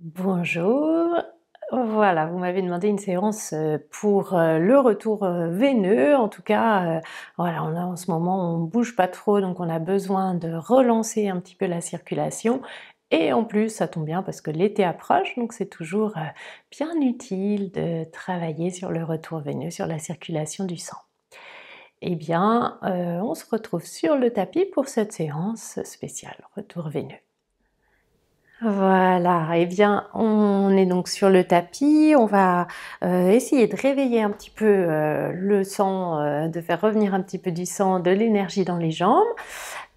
Bonjour. Voilà, vous m'avez demandé une séance, pour, le retour, veineux. En tout cas, voilà, on a en ce moment, on bouge pas trop, donc on a besoin de relancer un petit peu la circulation et en plus, ça tombe bien parce que l'été approche, donc c'est toujours, bien utile de travailler sur le retour veineux, sur la circulation du sang. Eh bien, on se retrouve sur le tapis pour cette séance spéciale retour veineux. Voilà, eh bien, on est donc sur le tapis, on va, essayer de réveiller un petit peu, le sang, de faire revenir un petit peu du sang, de l'énergie dans les jambes.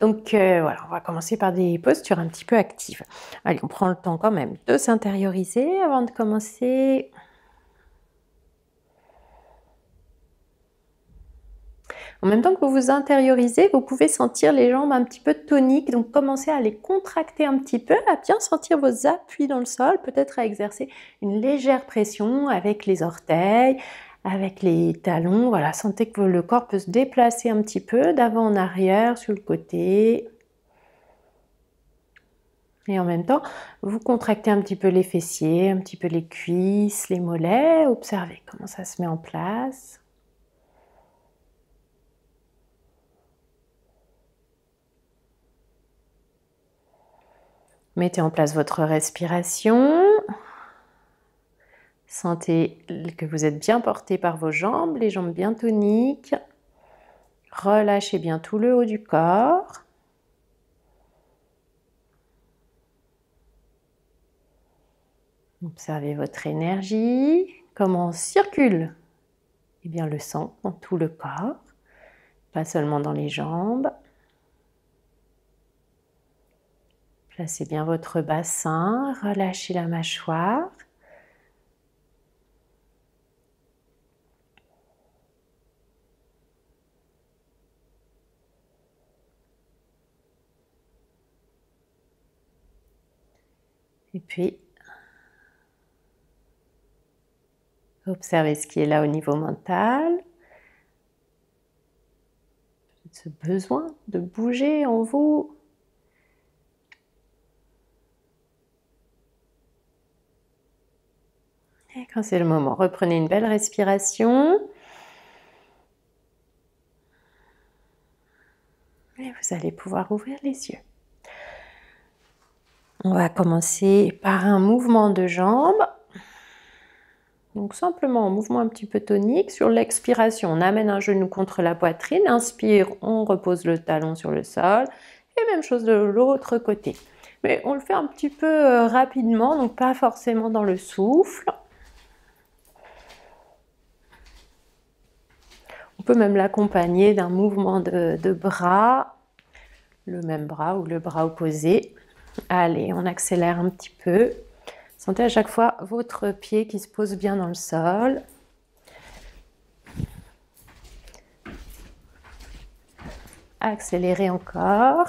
Donc, voilà, on va commencer par des postures un petit peu actives. Allez, on prend le temps quand même de s'intérioriser avant de commencer. En même temps que vous vous intériorisez, vous pouvez sentir les jambes un petit peu toniques, donc commencez à les contracter un petit peu, à bien sentir vos appuis dans le sol, peut-être à exercer une légère pression avec les orteils, avec les talons. Voilà, sentez que le corps peut se déplacer un petit peu d'avant en arrière, sur le côté. Et en même temps, vous contractez un petit peu les fessiers, un petit peu les cuisses, les mollets. Observez comment ça se met en place. Mettez en place votre respiration. Sentez que vous êtes bien porté par vos jambes, les jambes bien toniques. Relâchez bien tout le haut du corps. Observez votre énergie, comment circule le sang dans tout le corps, pas seulement dans les jambes. Placez bien votre bassin, relâchez la mâchoire. Et puis, observez ce qui est là au niveau mental. Ce besoin de bouger en vous. Et quand c'est le moment, reprenez une belle respiration. Et vous allez pouvoir ouvrir les yeux. On va commencer par un mouvement de jambes. Donc simplement un mouvement un petit peu tonique. Sur l'expiration, on amène un genou contre la poitrine. Inspire, on repose le talon sur le sol. Et même chose de l'autre côté. Mais on le fait un petit peu rapidement, donc pas forcément dans le souffle. On peut même l'accompagner d'un mouvement de bras, le même bras ou le bras opposé. Allez, on accélère un petit peu. Sentez à chaque fois votre pied qui se pose bien dans le sol. Accélérez encore.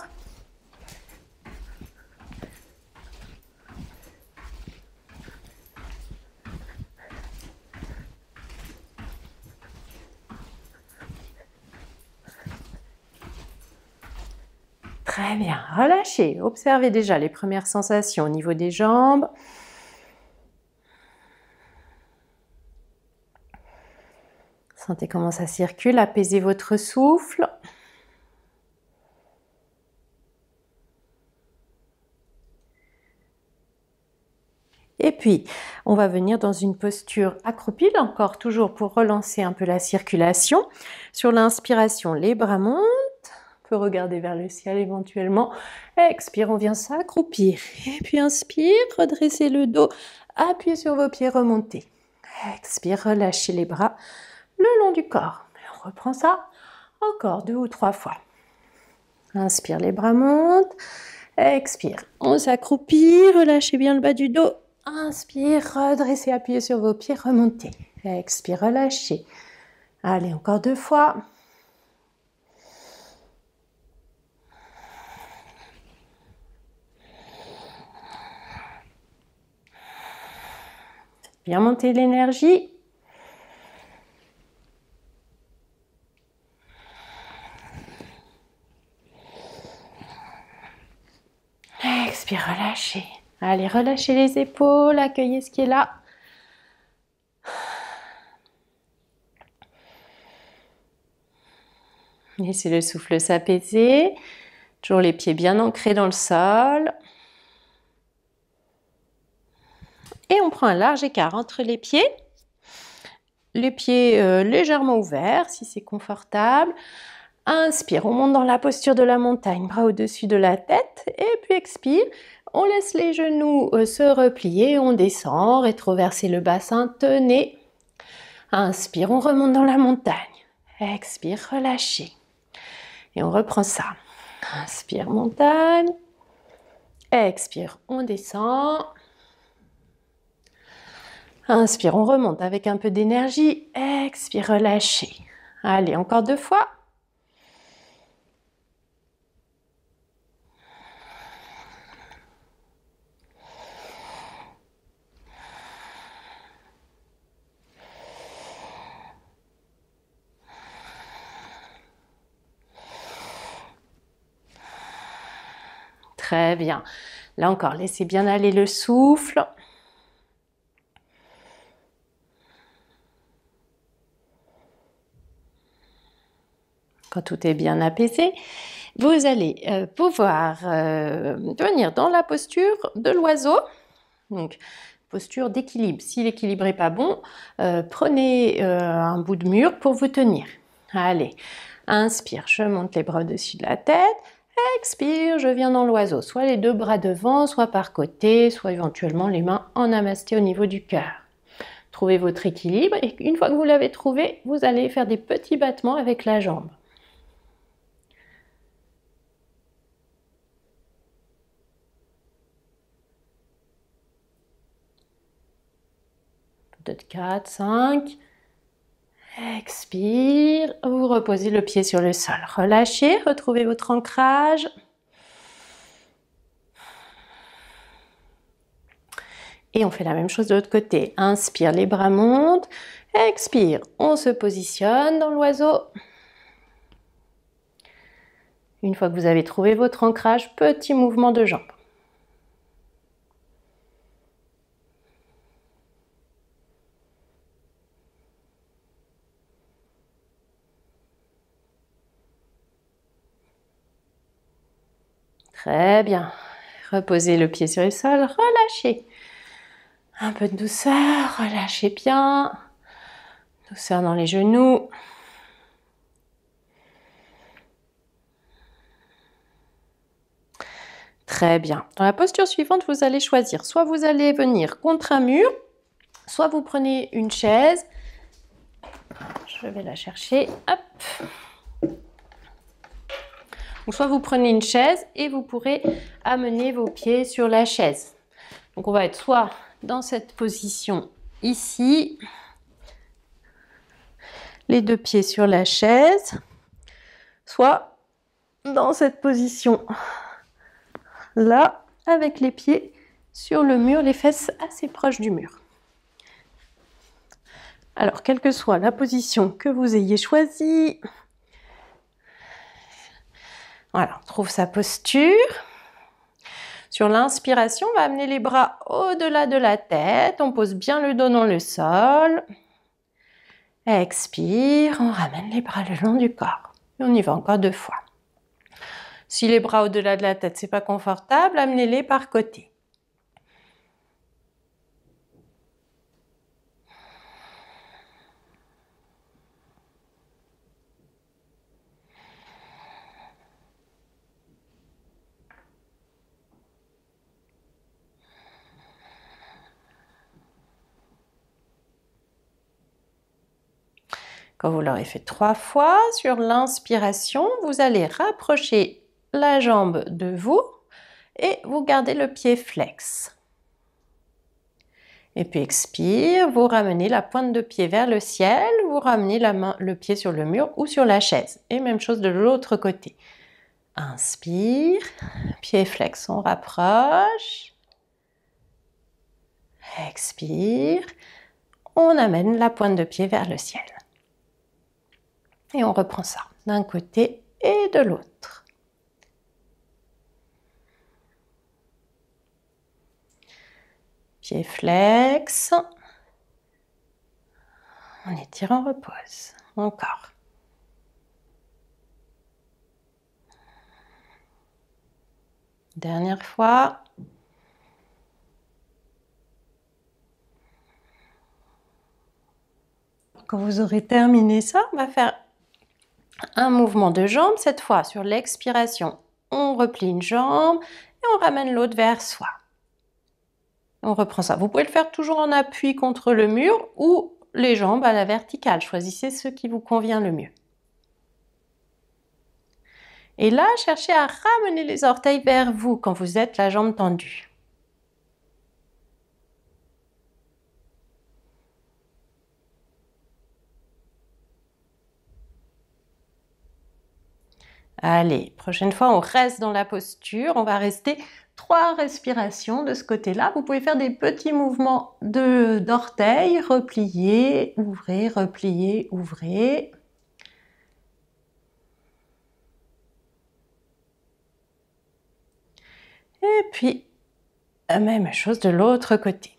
Très bien, relâchez. Observez déjà les premières sensations au niveau des jambes. Sentez comment ça circule, apaisez votre souffle. Et puis, on va venir dans une posture accroupie, là encore toujours pour relancer un peu la circulation. Sur l'inspiration, les bras montent. On peut regarder vers le ciel éventuellement. Expire, on vient s'accroupir. Et puis inspire, redressez le dos, appuyez sur vos pieds, remontez. Expire, relâchez les bras le long du corps. On reprend ça encore 2 ou 3 fois. Inspire, les bras montent. Expire, on s'accroupit, relâchez bien le bas du dos. Inspire, redressez, appuyez sur vos pieds, remontez. Expire, relâchez. Allez, encore 2 fois. Bien monter l'énergie. Expire, relâchez. Allez, relâchez les épaules, accueillez ce qui est là. Laissez le souffle s'apaiser. Toujours les pieds bien ancrés dans le sol. Et on prend un large écart entre les pieds. Les pieds légèrement ouverts si c'est confortable. Inspire, on monte dans la posture de la montagne, bras au-dessus de la tête. Et puis expire, on laisse les genoux se replier, on descend, rétroverser le bassin, tenez. Inspire, on remonte dans la montagne. Expire, relâchez. Et on reprend ça. Inspire, montagne. Expire, on descend. Inspire, on remonte avec un peu d'énergie. Expire, relâchez. Allez, encore 2 fois. Très bien. Là encore, laissez bien aller le souffle. Quand tout est bien apaisé, vous allez pouvoir venir dans la posture de l'oiseau. Donc, posture d'équilibre. Si l'équilibre n'est pas bon, prenez un bout de mur pour vous tenir. Allez, inspire, je monte les bras au-dessus de la tête. Expire, je viens dans l'oiseau. Soit les 2 bras devant, soit par côté, soit éventuellement les mains en namasté au niveau du cœur. Trouvez votre équilibre et une fois que vous l'avez trouvé, vous allez faire des petits battements avec la jambe. Peut-être 4, 5. Expire, vous reposez le pied sur le sol. Relâchez, retrouvez votre ancrage. Et on fait la même chose de l'autre côté. Inspire, les bras montent. Expire, on se positionne dans l'oiseau. Une fois que vous avez trouvé votre ancrage, petit mouvement de jambes. Très bien. Reposez le pied sur le sol, relâchez. Un peu de douceur, relâchez bien. Douceur dans les genoux. Très bien. Dans la posture suivante, vous allez choisir. Soit vous allez venir contre un mur, soit vous prenez une chaise. Je vais la chercher. Hop. Donc, soit vous prenez une chaise et vous pourrez amener vos pieds sur la chaise. Donc on va être soit dans cette position ici, les 2 pieds sur la chaise, soit dans cette position là, avec les pieds sur le mur, les fesses assez proches du mur. Alors, quelle que soit la position que vous ayez choisie, voilà, on trouve sa posture. Sur l'inspiration, on va amener les bras au-delà de la tête. On pose bien le dos dans le sol. Expire, on ramène les bras le long du corps. Et on y va encore 2 fois. Si les bras au-delà de la tête, c'est pas confortable, amenez-les par côté. Quand vous l'aurez fait 3 fois, sur l'inspiration, vous allez rapprocher la jambe de vous et vous gardez le pied flex. Et puis expire, vous ramenez la pointe de pied vers le ciel, vous ramenez le pied sur le mur ou sur la chaise. Et même chose de l'autre côté. Inspire, pied flex, on rapproche. Expire, on amène la pointe de pied vers le ciel. Et on reprend ça d'un côté et de l'autre. Pieds flex. On étire, on repose. Encore. Dernière fois. Quand vous aurez terminé ça, on va faire un mouvement de jambe. Cette fois, sur l'expiration, on replie une jambe et on ramène l'autre vers soi. On reprend ça. Vous pouvez le faire toujours en appui contre le mur ou les jambes à la verticale. Choisissez ce qui vous convient le mieux. Et là, cherchez à ramener les orteils vers vous quand vous êtes la jambe tendue. Allez, prochaine fois, on reste dans la posture. On va rester 3 respirations de ce côté-là. Vous pouvez faire des petits mouvements d'orteils. Replier, ouvrez, replier, ouvrez. Et puis, la même chose de l'autre côté.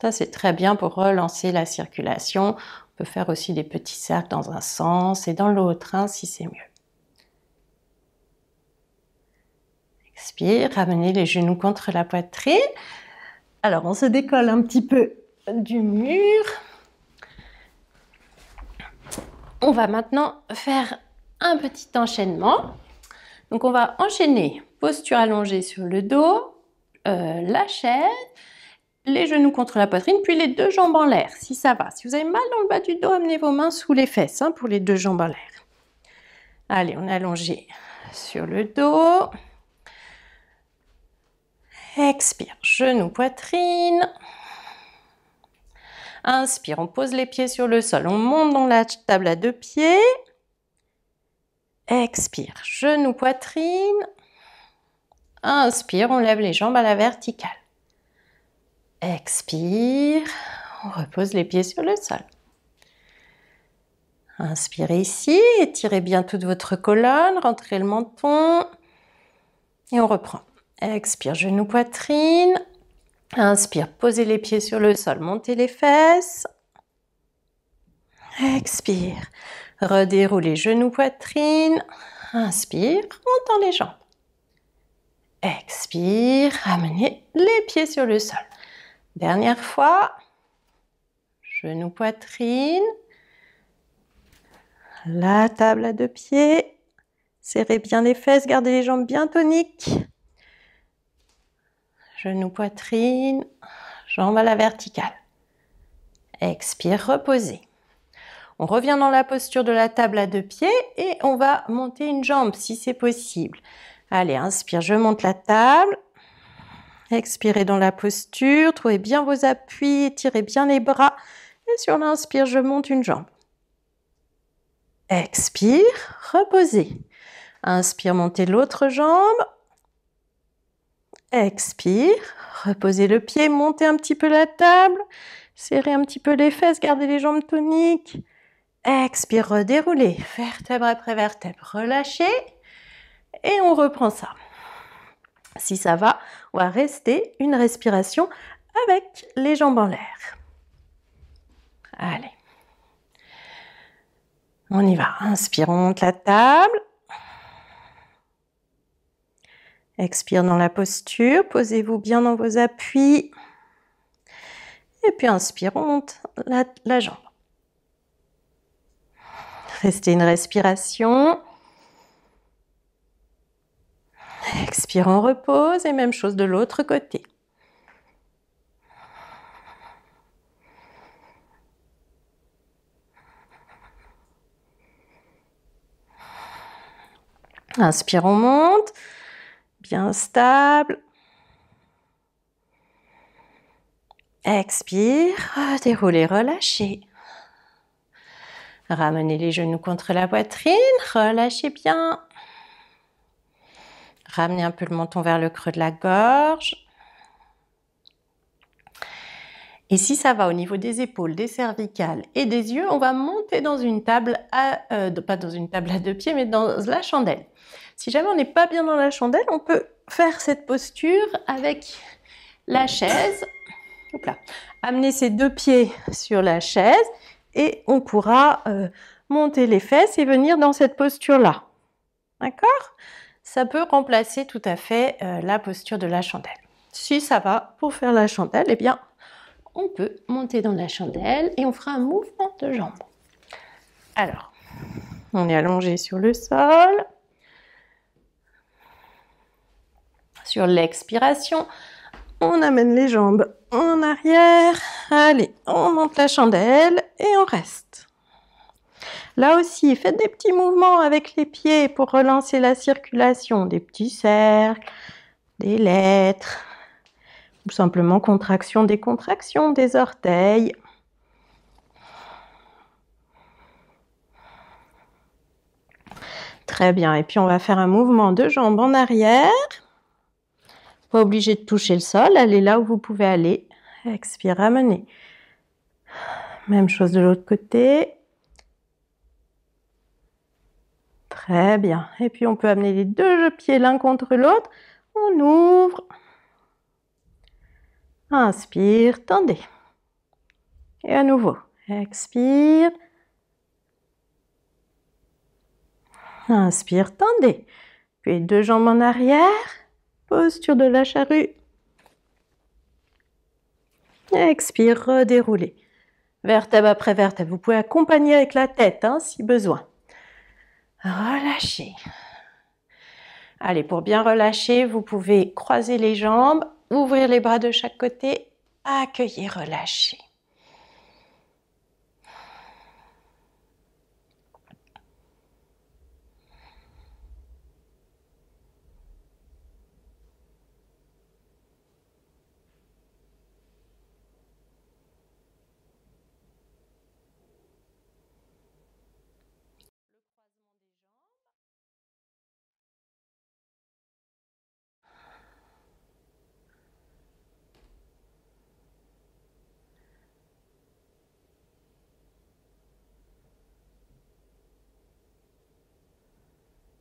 Ça, c'est très bien pour relancer la circulation. On peut faire aussi des petits cercles dans un sens et dans l'autre, hein, si c'est mieux. Expire, ramenez les genoux contre la poitrine. Alors, on se décolle un petit peu du mur. On va maintenant faire un petit enchaînement. Donc, on va enchaîner posture allongée sur le dos, la chaise, les genoux contre la poitrine, puis les 2 jambes en l'air, si ça va. Si vous avez mal dans le bas du dos, amenez vos mains sous les fesses, hein, pour les 2 jambes en l'air. Allez, on est allongé sur le dos. Expire, genoux, poitrine. Inspire, on pose les pieds sur le sol, on monte dans la table à 2 pieds. Expire, genoux, poitrine. Inspire, on lève les jambes à la verticale. Expire, on repose les pieds sur le sol. Inspirez ici, étirez bien toute votre colonne, rentrez le menton et on reprend. Expire, genoux, poitrine. Inspire, posez les pieds sur le sol, montez les fesses. Expire, redéroulez genoux, poitrine. Inspire, on tend les jambes. Expire, ramenez les pieds sur le sol. Dernière fois, genoux, poitrine, la table à 2 pieds, serrez bien les fesses, gardez les jambes bien toniques. Genoux, poitrine, jambes à la verticale. Expire, reposez. On revient dans la posture de la table à 2 pieds et on va monter une jambe si c'est possible. Allez, inspire, je monte la table. Expirez dans la posture, trouvez bien vos appuis, étirez bien les bras. Et sur l'inspire, je monte une jambe. Expire, reposez. Inspire, montez l'autre jambe. Expire, reposez le pied, montez un petit peu la table. Serrez un petit peu les fesses, gardez les jambes toniques. Expire, redéroulez, vertèbre après vertèbre, relâchez. Et on reprend ça. Si ça va, on va rester une respiration avec les jambes en l'air. Allez. On y va. Inspire, on monte la table. Expire dans la posture. Posez-vous bien dans vos appuis. Et puis inspire, on monte la jambe. Restez une respiration. Expire, on repose. Et même chose de l'autre côté. Inspire, on monte. Bien stable. Expire, déroulez, relâchez. Ramenez les genoux contre la poitrine, relâchez bien. Ramenez un peu le menton vers le creux de la gorge. Et si ça va au niveau des épaules, des cervicales et des yeux, on va monter dans une table pas dans une table à 2 pieds, mais dans la chandelle. Si jamais on n'est pas bien dans la chandelle, on peut faire cette posture avec la chaise. Hop là. Amener ses 2 pieds sur la chaise et on pourra monter les fesses et venir dans cette posture-là. D'accord? Ça peut remplacer tout à fait la posture de la chandelle. Si ça va pour faire la chandelle, eh bien, on peut monter dans la chandelle et on fera un mouvement de jambes. Alors, on est allongé sur le sol. Sur l'expiration, on amène les jambes en arrière. Allez, on monte la chandelle et on reste. Là aussi, faites des petits mouvements avec les pieds pour relancer la circulation. Des petits cercles, des lettres, ou simplement contraction, décontraction des orteils. Très bien, et puis on va faire un mouvement de jambes en arrière. Pas obligé de toucher le sol, allez là où vous pouvez aller. Expire, ramenez. Même chose de l'autre côté. Très bien. Et puis on peut amener les 2 pieds l'un contre l'autre. On ouvre. Inspire, tendez. Et à nouveau. Expire. Inspire, tendez. Puis 2 jambes en arrière. Posture de la charrue. Expire, redéroulez. Vertèbre après vertèbre. Vous pouvez accompagner avec la tête si besoin. Relâchez. Allez, pour bien relâcher, vous pouvez croiser les jambes, ouvrir les bras de chaque côté, accueillir, relâcher.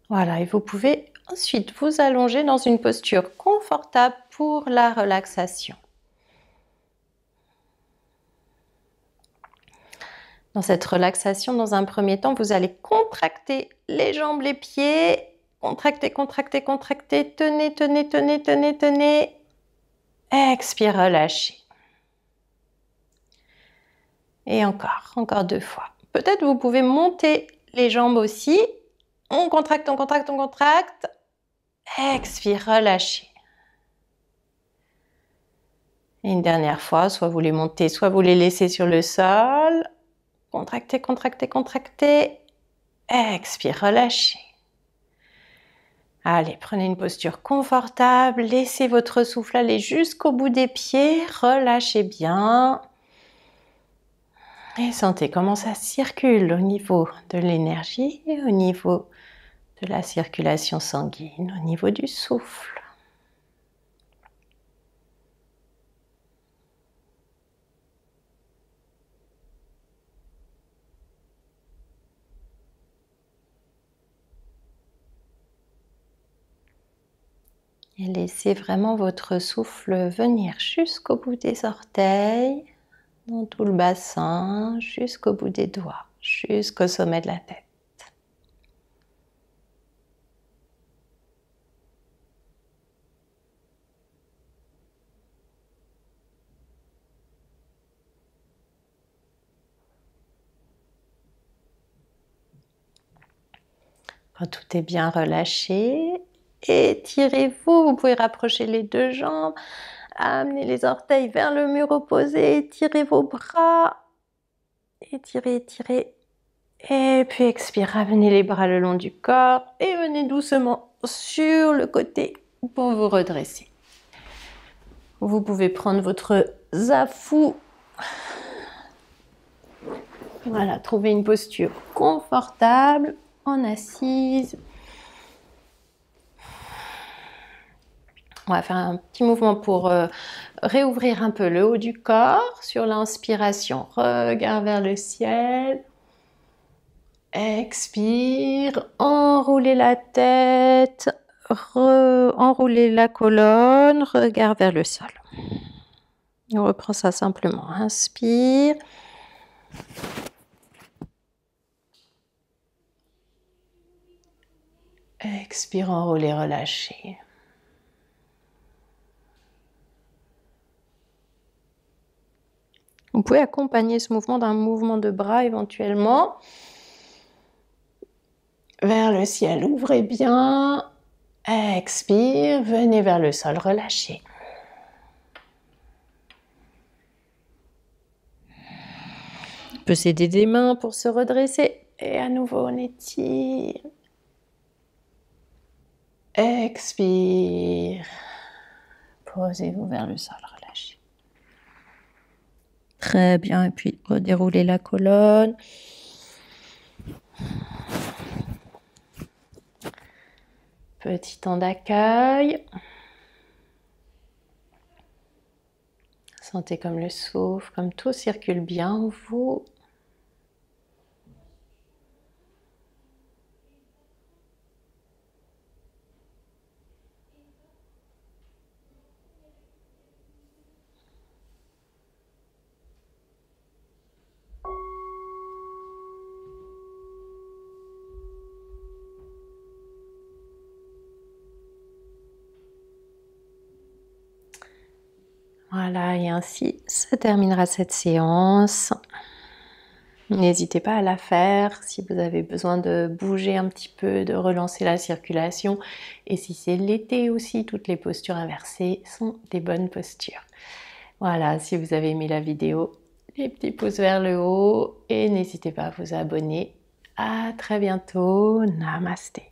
Voilà, et vous pouvez ensuite vous allonger dans une posture confortable pour la relaxation. Dans cette relaxation, dans un premier temps, vous allez contracter les jambes, les pieds. Contractez, contractez, contractez. Tenez, tenez, tenez, tenez, tenez. Expire, relâchez. Et encore 2 fois. Peut-être vous pouvez monter les jambes aussi. On contracte, on contracte, on contracte. Expire, relâchez. Et une dernière fois, soit vous les montez, soit vous les laissez sur le sol. Contractez, contractez, contractez. Expire, relâchez. Allez, prenez une posture confortable. Laissez votre souffle aller jusqu'au bout des pieds. Relâchez bien. Et sentez comment ça circule au niveau de l'énergie et au niveau de la circulation sanguine, au niveau du souffle. Et laissez vraiment votre souffle venir jusqu'au bout des orteils, dans tout le bassin, jusqu'au bout des doigts, jusqu'au sommet de la tête. Quand tout est bien relâché, étirez-vous, vous pouvez rapprocher les 2 jambes, amenez les orteils vers le mur opposé, étirez vos bras, étirez, étirez, et puis expire, ramenez les bras le long du corps et venez doucement sur le côté pour vous redresser. Vous pouvez prendre votre zafu. Voilà, trouvez une posture confortable, en assise. On va faire un petit mouvement pour réouvrir un peu le haut du corps. Sur l'inspiration, regard vers le ciel. Expire, enroulez la tête, enroulez la colonne, regard vers le sol. On reprend ça simplement. Inspire. Expire, enroulez, relâchez. Vous pouvez accompagner ce mouvement d'un mouvement de bras éventuellement. Vers le ciel, ouvrez bien. Expire, venez vers le sol, relâchez. On peut s'aider des mains pour se redresser. Et à nouveau, on étire. Expire. Posez-vous vers le sol, relâchez. Très bien, et puis redéroulez la colonne. Petit temps d'accueil. Sentez comme le souffle, comme tout circule bien en vous. Voilà, et ainsi se terminera cette séance. N'hésitez pas à la faire si vous avez besoin de bouger un petit peu, de relancer la circulation. Et si c'est l'été aussi, toutes les postures inversées sont des bonnes postures. Voilà, si vous avez aimé la vidéo, les petits pouces vers le haut et n'hésitez pas à vous abonner. À très bientôt. Namasté.